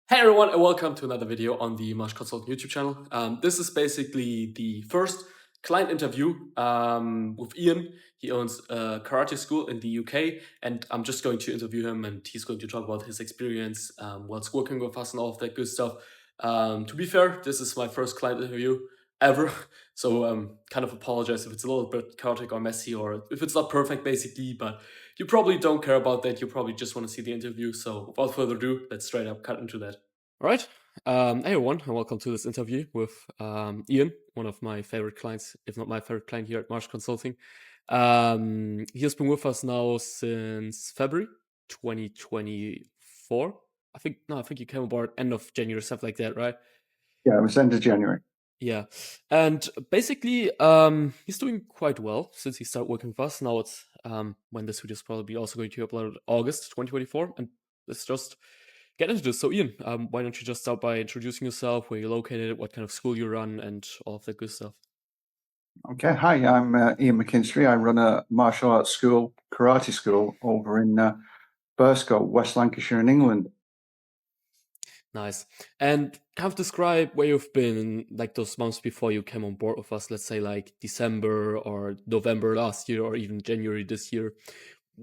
Hey everyone, and welcome to another video on the Marsh Consulting YouTube channel. This is basically the first client interview with Ian. He owns a karate school in the UK, and I'm just going to interview him, and he's going to talk about his experience whilst working with us and all of that good stuff. To be fair, this is my first client interview ever, so kind of apologize if it's a little bit chaotic or messy, or if it's not perfect, basically, but you probably don't care about that. You probably just want to see the interview. So without further ado, let's straight up cut into that. All right. Hey everyone, and welcome to this interview with Ian, one of my favorite clients, if not my favorite client here at Marsh Consulting. He has been with us now since February 2024. I think you came aboard end of January, stuff like that, right? Yeah, it was end of January. Yeah, and basically, he's doing quite well since he started working with us. Now it's when this video is probably also going to be uploaded August 2024, and let's just get into this. So, Ian, why don't you just start by introducing yourself, where you're located, what kind of school you run, and all of that good stuff. Okay, hi, I'm Iain McKinstry. I run a martial arts school, karate school over in Burscough, West Lancashire in England. Nice. And kind of describe where you've been like those months before you came on board with us, let's say like December or November last year or even January this year.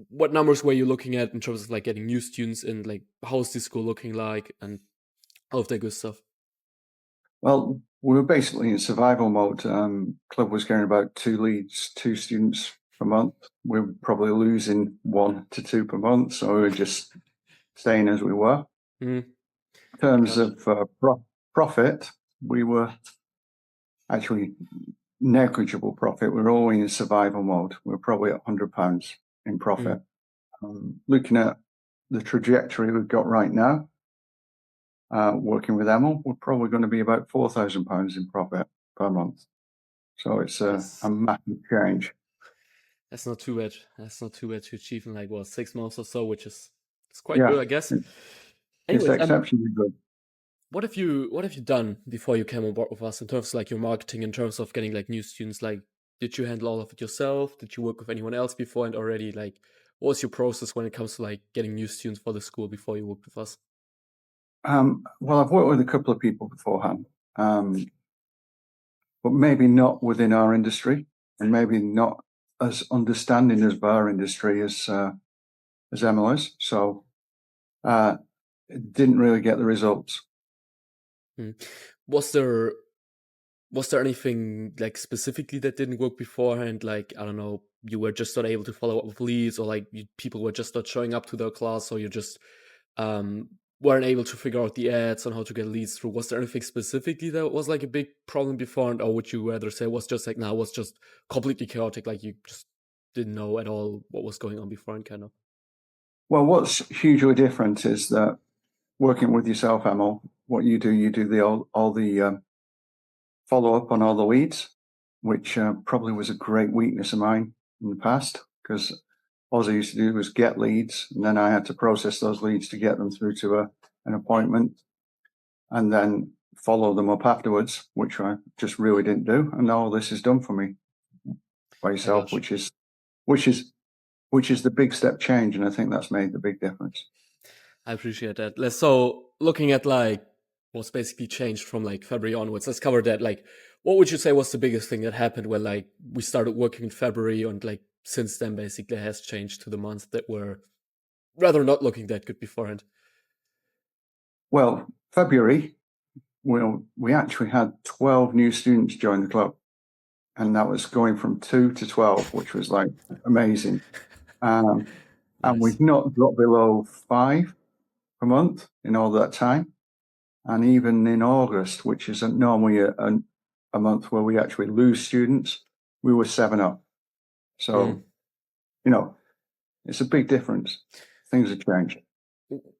What numbers were you looking at in terms of like getting new students in, like how's the school looking like and all of that good stuff? Well, we were basically in survival mode. Club was getting about 2 students per month. We were probably losing 1 to 2 per month, so we were just staying as we were. Mm-hmm. In terms of profit, we were actually negligible profit. We were always in survival mode. We were probably at £100 in profit. Looking at the trajectory we've got right now, working with Emil, we're probably going to be about £4,000 in profit per month. So it's a massive change. That's not too bad. That's not too bad to achieve in like 6 months or so, which is quite good, I guess. It's exceptionally good. What have you done before you came on board with us in terms of like your marketing, in terms of getting like new students? Like, did you handle all of it yourself? Did you work with anyone else before? And already, like, what was your process when it comes to like getting new students for the school before you worked with us? Well, I've worked with a couple of people beforehand, but maybe not within our industry, and maybe not as understanding of our industry as Emil is. So didn't really get the results. Was there anything like specifically that didn't work beforehand? Like, I don't know, you were just not able to follow up with leads, or like people were just not showing up to their class, or you just weren't able to figure out the ads on how to get leads through? Was there anything specifically that was like a big problem beforehand, or would you rather say it was just like, now it was just completely chaotic, like you just didn't know at all what was going on beforehand, kind of? Well, what's hugely different is that working with yourself, Emil, what you do all the follow up on all the leads, which probably was a great weakness of mine in the past, because all I used to do was get leads, and then I had to process those leads to get them through to an appointment, and then follow them up afterwards, which I just really didn't do. And all this is done for me by yourself, which is the big step change, and I think that's made the big difference. I appreciate that. So looking at like what's basically changed from like February onwards, let's cover that. Like, what would you say was the biggest thing that happened when like we started working in February, and like since then basically has changed to the months that were rather not looking that good beforehand? Well, February, we actually had 12 new students join the club, and that was going from 2 to 12, which was like amazing. Nice. And we've not dropped below 5 per month in all that time. And even in August, which is normally a month where we actually lose students, we were 7 up. So, it's a big difference. Things have changed.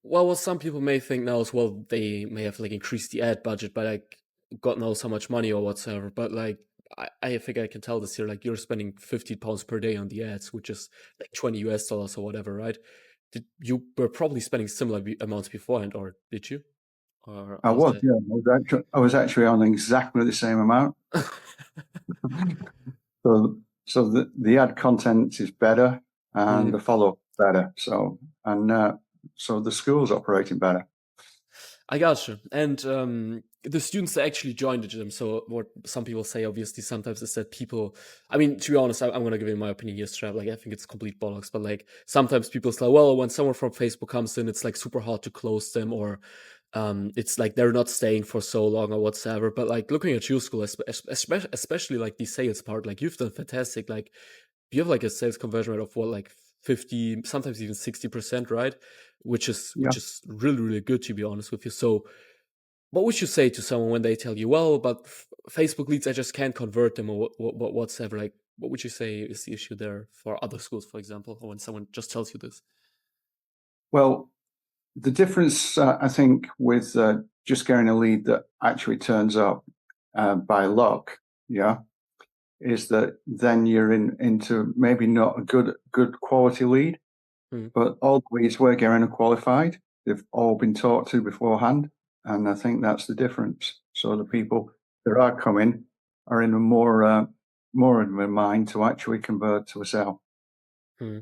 Well, what some people may think now is, well, they may have like increased the ad budget by like God knows how much money or whatsoever. But like, I think I can tell this here. Like, you're spending £50 per day on the ads, which is like $20 or whatever, right? You were probably spending similar amounts beforehand, or did you? Or I was, yeah. I was actually on exactly the same amount. So the ad content is better, and the follow-up better. So the school's operating better. I gotcha. And the students that actually join the gym. So what some people say, obviously, sometimes is that people. I mean, to be honest, I'm gonna give you my opinion here, Strap. Like, I think it's complete bollocks. But like, sometimes people say, well, when someone from Facebook comes in, it's like super hard to close them, or it's like they're not staying for so long or whatsoever. But like looking at your school, especially like the sales part, like you've done fantastic. Like you have like a sales conversion rate of what, like 50, sometimes even 60%, right? Yeah. Which is really really good, to be honest with you. So what would you say to someone when they tell you, well, but Facebook leads, I just can't convert them, or whatsoever? Like, what would you say is the issue there for other schools, for example, or when someone just tells you this? Well, the difference, I think, with just getting a lead that actually turns up by luck, yeah, is that then you're into maybe not a good quality lead, Hmm. but all the leads we're getting are qualified. They've all been talked to beforehand, and I think that's the difference. So the people that are coming are in a more in a mind to actually convert to a sale. Hmm.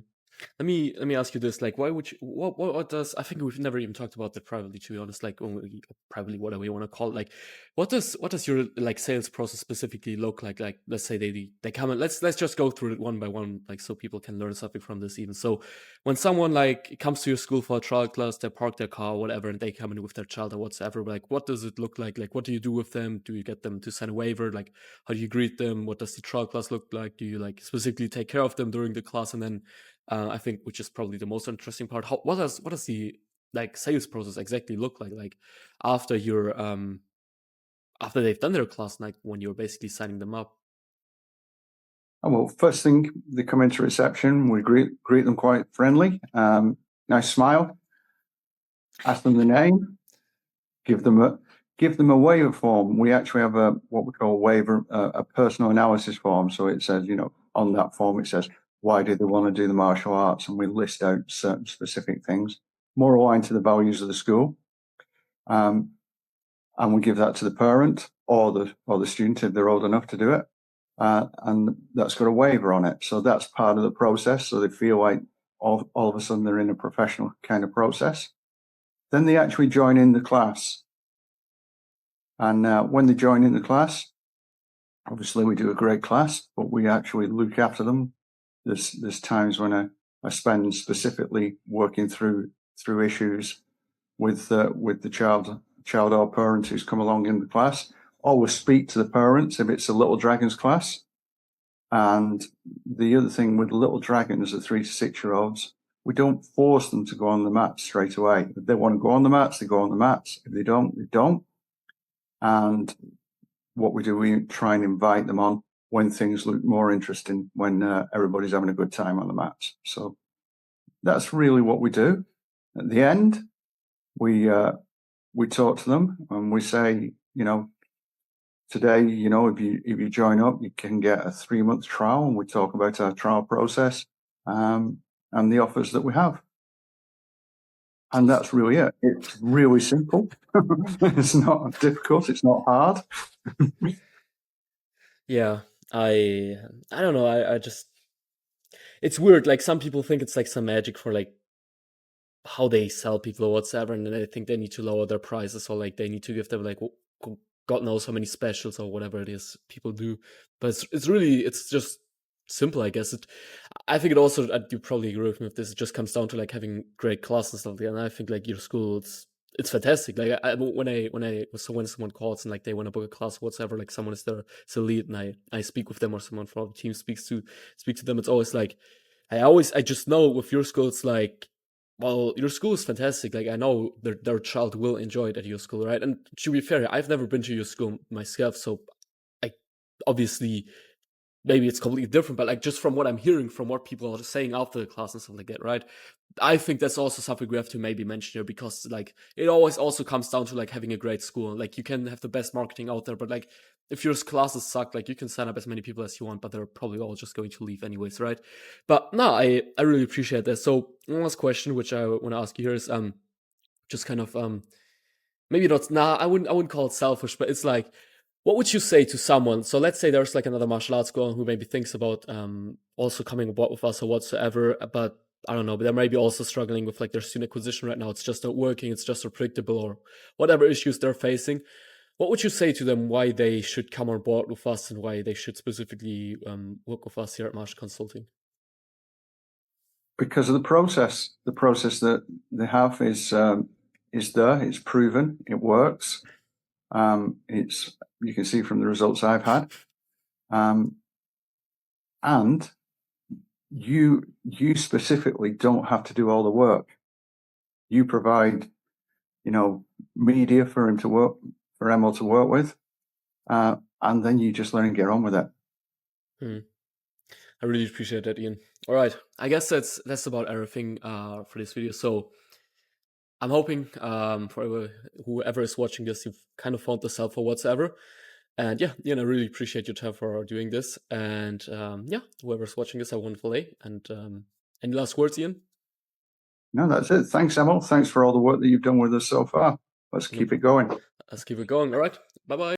Let me ask you this: like, why would you? What does? I think we've never even talked about that privately, to be honest. Like, only privately, whatever you want to call it. Like, what does your like sales process specifically look like? Like, let's say they come in. Let's just go through it one by one, like, so people can learn something from this. Even so, when someone like comes to your school for a trial class, they park their car, or whatever, and they come in with their child or whatsoever. Like, what does it look like? Like, what do you do with them? Do you get them to sign a waiver? Like, how do you greet them? What does the trial class look like? Do you like specifically take care of them during the class, and then I think, which is probably the most interesting part. What does the like sales process exactly look like? Like after you're after they've done their class, like when you're basically signing them up. Oh, well, first thing they come into reception, we greet them quite friendly, nice smile, ask them the name, give them a waiver form. We actually have a what we call a waiver, a personal analysis form. So it says, on that form it says why do they want to do the martial arts, and we list out certain specific things more aligned to the values of the school. And we give that to the parent or the student if they're old enough to do it. And that's got a waiver on it. So that's part of the process. So they feel like all of a sudden they're in a professional kind of process. Then they actually join in the class. And when they join in the class, obviously we do a great class, but we actually look after them. There's times when I spend specifically working through issues with the child or parent who's come along in the class. Always speak to the parents if it's a Little Dragons class. And the other thing with Little Dragons, the 3 to 6 year olds, we don't force them to go on the mats straight away. If they want to go on the mats, they go on the mats. If they don't, they don't. And what we do, we try and invite them on when things look more interesting, when everybody's having a good time on the mats. So that's really what we do. At the end, we talk to them and we say, today, if you join up, you can get a 3 month trial, and we talk about our trial process and the offers that we have. And that's really it. It's really simple. It's not difficult. It's not hard. Yeah, I I don't know. I just it's weird. Like some people think it's like some magic for like how they sell people or whatsoever, and then I think they need to lower their prices, or like they need to give them like God knows how many specials or whatever it is people do. But it's really it's just simple, I guess. I think it also you probably agree with me if this. It just comes down to like having great classes and stuff like that. And I think like your school, it's fantastic. Like when someone calls and like they want to book a class or whatsoever, like someone is there, it's a lead, and I speak with them, or someone from the team speak to them. It's always like I just know with your school, it's like, well, your school is fantastic. Like I know their child will enjoy it at your school, right? And to be fair, I've never been to your school myself, so I obviously maybe it's completely different, but like just from what I'm hearing from what people are saying after the class and stuff like that, right? I think that's also something we have to maybe mention here, because like it always also comes down to like having a great school. Like you can have the best marketing out there, but like if your classes suck, like you can sign up as many people as you want, but they're probably all just going to leave anyways, right? But no, I really appreciate that. So one last question, which I want to ask you here is just kind of maybe not, nah, I wouldn't call it selfish, but it's like, what would you say to someone? So let's say there's like another martial arts girl who maybe thinks about also coming aboard with us or whatsoever, but I don't know, but they're maybe also struggling with like their student acquisition right now. It's just not working. It's just unpredictable, or whatever issues they're facing. What would you say to them why they should come on board with us and why they should specifically work with us here at Marsh Consulting? Because of the process that they have is there. It's proven. It works. It's you can see from the results I've had, and you specifically don't have to do all the work. You provide, media for him to work, for Emil to work with, and then you just let him get on with it. I really appreciate that, Iain. All right, I guess that's about everything for this video. So I'm hoping for whoever is watching this, you've kind of found this helpful whatsoever. And yeah, Iain, I really appreciate your time for doing this. And yeah, whoever's watching this, have a wonderful day. And any last words, Iain? No, that's it. Thanks, Emil. Thanks for all the work that you've done with us so far. Let's keep it going. Let's keep it going. All right. Bye-bye.